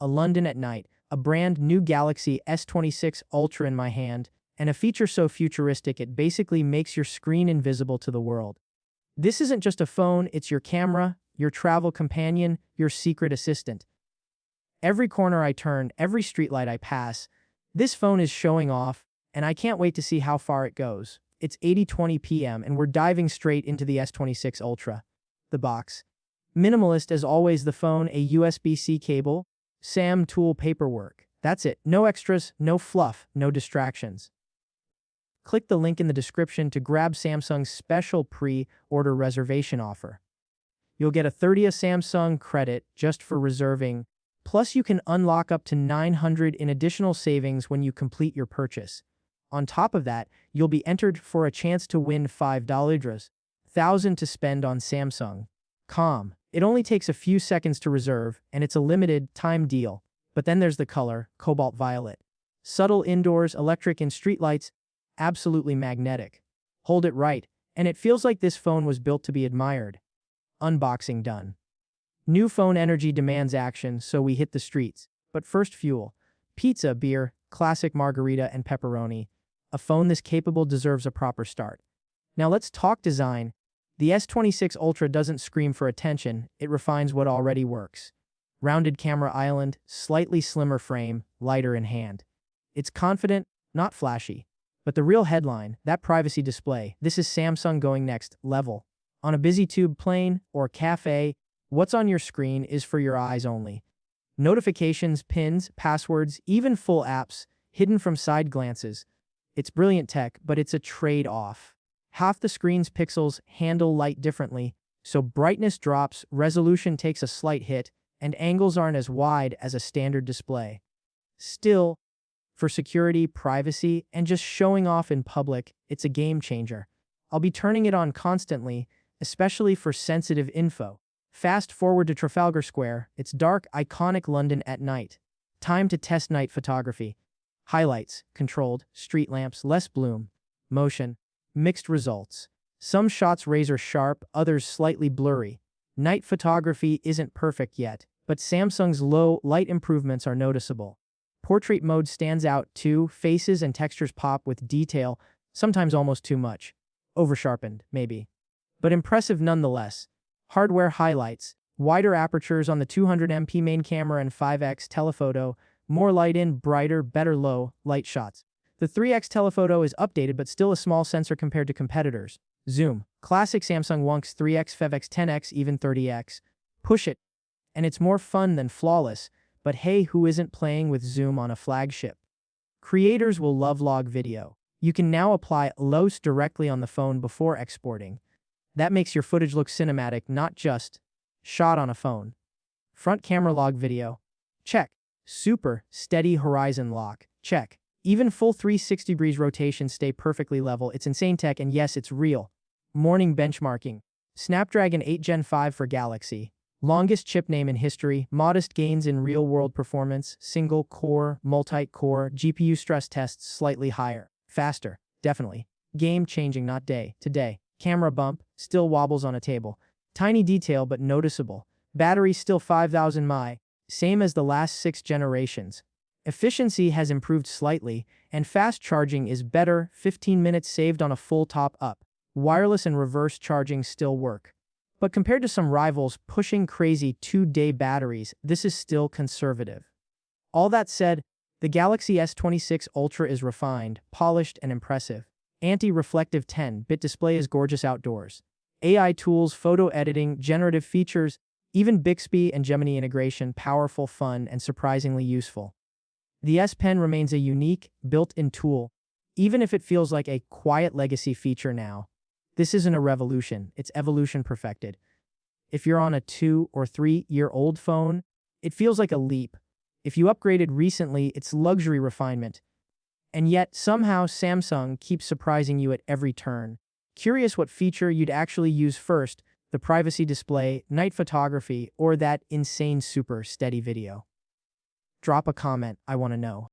a London at night, a brand new Galaxy S26 Ultra in my hand, and a feature so futuristic it basically makes your screen invisible to the world. This isn't just a phone, it's your camera, your travel companion, your secret assistant. Every corner I turn, every streetlight I pass, this phone is showing off, and I can't wait to see how far it goes. It's 80:20 p.m. and we're diving straight into the S26 Ultra. The box. Minimalist as always, the phone, a USB-C cable, SAM tool paperwork. That's it. No extras, no fluff, no distractions. Click the link in the description to grab Samsung's special pre-order reservation offer. You'll get a 30 Samsung credit just for reserving, plus you can unlock up to 900 in additional savings when you complete your purchase. On top of that, you'll be entered for a chance to win $5,000 to spend on Samsung.com. It only takes a few seconds to reserve, and it's a limited time deal. But then there's the color, cobalt violet. Subtle indoors, electric in streetlights, absolutely magnetic. Hold it right, and it feels like this phone was built to be admired. Unboxing done. New phone energy demands action, so we hit the streets. But first fuel. Pizza, beer, classic margarita, and pepperoni. A phone this capable deserves a proper start. Now let's talk design. The S26 Ultra doesn't scream for attention, it refines what already works. Rounded camera island, slightly slimmer frame, lighter in hand. It's confident, not flashy. But the real headline, that privacy display, this is Samsung going next level. On a busy tube plane or cafe, what's on your screen is for your eyes only. Notifications, pins, passwords, even full apps, hidden from side glances. It's brilliant tech, but it's a trade-off. Half the screen's pixels handle light differently, so brightness drops, resolution takes a slight hit, and angles aren't as wide as a standard display. Still, for security, privacy, and just showing off in public, it's a game changer. I'll be turning it on constantly, especially for sensitive info. Fast forward to Trafalgar Square, it's dark, iconic London at night. Time to test night photography. Highlights, controlled, street lamps, less bloom, motion, mixed results. Some shots razor sharp, others slightly blurry. Night photography isn't perfect yet, but Samsung's low light improvements are noticeable. Portrait mode stands out too, faces and textures pop with detail, sometimes almost too much. Oversharpened, maybe. But impressive nonetheless. Hardware highlights, wider apertures on the 200MP main camera and 5x telephoto, more light in, brighter, better low light shots. The 3x telephoto is updated but still a small sensor compared to competitors. Zoom, classic Samsung wonks 3x, 5x, 10x, even 30x. Push it. And it's more fun than flawless, but hey, who isn't playing with zoom on a flagship? Creators will love log video. You can now apply LOS directly on the phone before exporting. That makes your footage look cinematic, not just shot on a phone. Front camera log video. Check. Super steady horizon lock. Check. Even full 360 degrees rotation stay perfectly level. It's insane tech, and yes, it's real. Morning benchmarking. Snapdragon 8 Gen 5 for Galaxy. Longest chip name in history. Modest gains in real-world performance. Single core, multi-core. GPU stress tests slightly higher. Faster. Definitely. Game-changing, not day to day. Camera bump. Still wobbles on a table. Tiny detail but noticeable. Battery still 5000 mAh. Same as the last 6 generations. Efficiency has improved slightly, and fast charging is better, 15 minutes saved on a full top-up. Wireless and reverse charging still work. But compared to some rivals pushing crazy 2-day batteries, this is still conservative. All that said, the Galaxy S26 Ultra is refined, polished, and impressive. Anti-reflective 10-bit display is gorgeous outdoors. AI tools, photo editing, generative features, even Bixby and Gemini integration, powerful, fun, and surprisingly useful. The S Pen remains a unique, built-in tool, even if it feels like a quiet legacy feature now. This isn't a revolution, it's evolution perfected. If you're on a 2- or 3-year-old phone, it feels like a leap. If you upgraded recently, it's luxury refinement. And yet, somehow, Samsung keeps surprising you at every turn. Curious what feature you'd actually use first, the privacy display, night photography, or that insane super steady video? Drop a comment, I want to know.